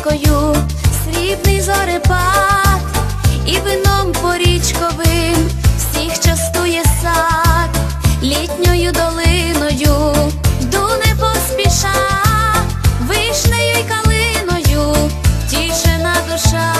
річкою срібний зорепад, і вином порічковим всіх частує сад, літньою долиною йду не поспіша, вишнею й калиною тішена душа.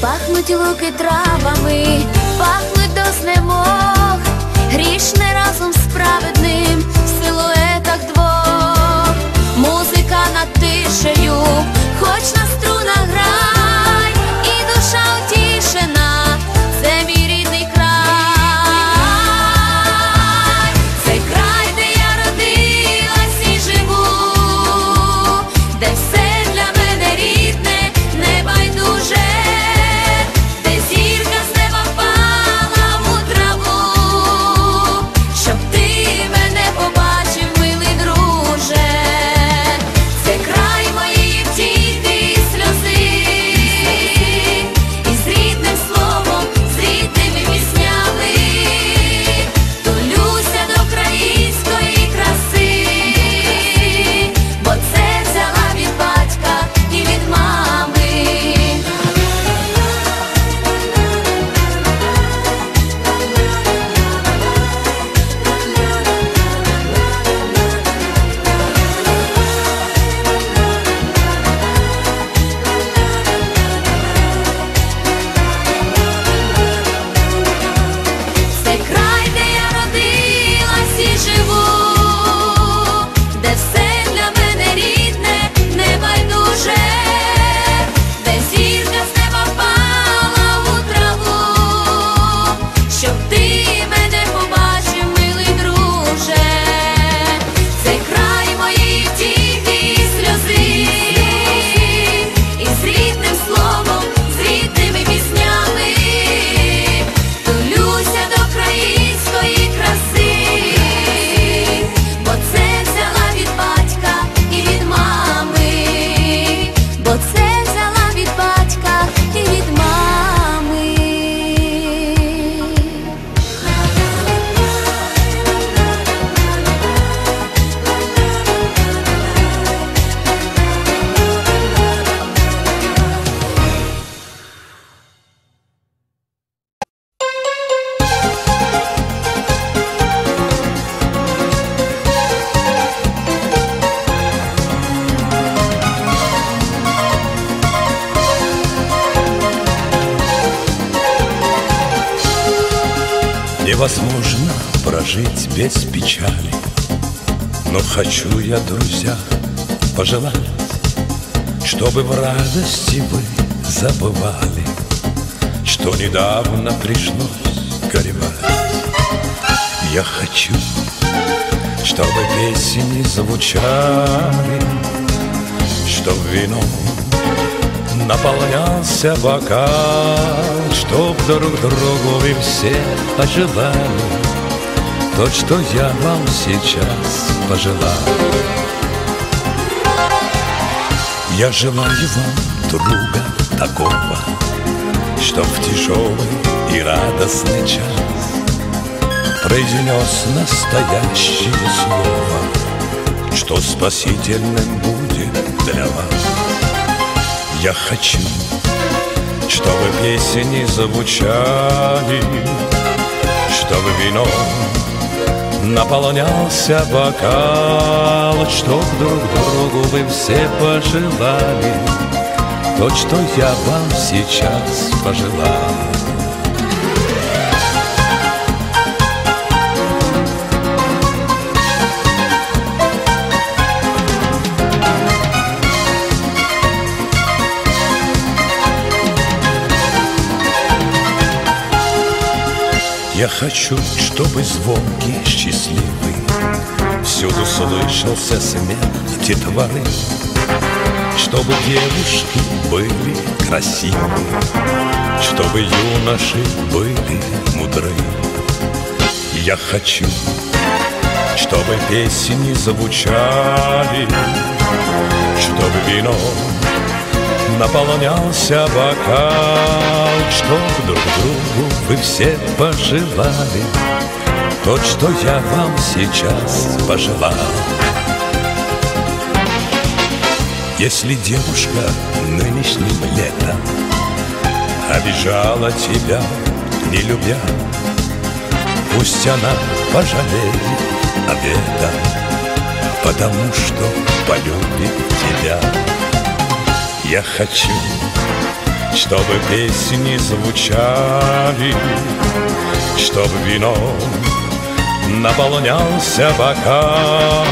Пахнуть луки травами, пахнуть до знемог, грішне разом з праведним в силуетах двох. Музика над тишею, хоч на струнах грай, і душа утішена, це мій рідний край. Це край, де я родилась і живу, де все для мене рідне, небайдуже. Невозможно прожить без печали, но хочу я, друзья, пожелать, чтобы в радости вы забывали, что недавно пришлось горевать. Я хочу, чтобы песни звучали, чтоб вином наполнялся бокал, чтоб друг другу вы все пожелали то, что я вам сейчас пожелал. Я желаю вам друга такого, чтоб в тяжелый и радостный час произнес настоящее слово, что спасительным будет для вас. Я хочу, чтобы песни звучали, чтобы вином наполнялся бокал, чтоб друг другу вы все пожелали то, что я вам сейчас пожелал. Я хочу, чтобы звонкий, счастливый всюду слышался смех детворы, чтобы девушки были красивы, чтобы юноши были мудры. Я хочу, чтобы песни звучали, чтобы вино наполнялся бокал, чтоб друг другу вы все пожелали то, что я вам сейчас пожелал. Если девушка нынешним летом обижала тебя, не любя, пусть она пожалеет об этом, потому что полюбит тебя. Я хочу, чтобы песни звучали, чтобы вином наполнялся бокал,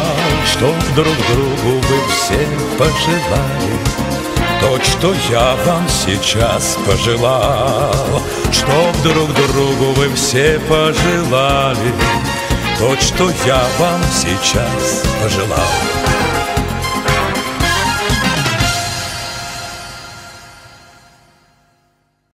чтоб друг другу вы все пожелали то, что я вам сейчас пожелал, чтоб друг другу вы все пожелали то, что я вам сейчас пожелал.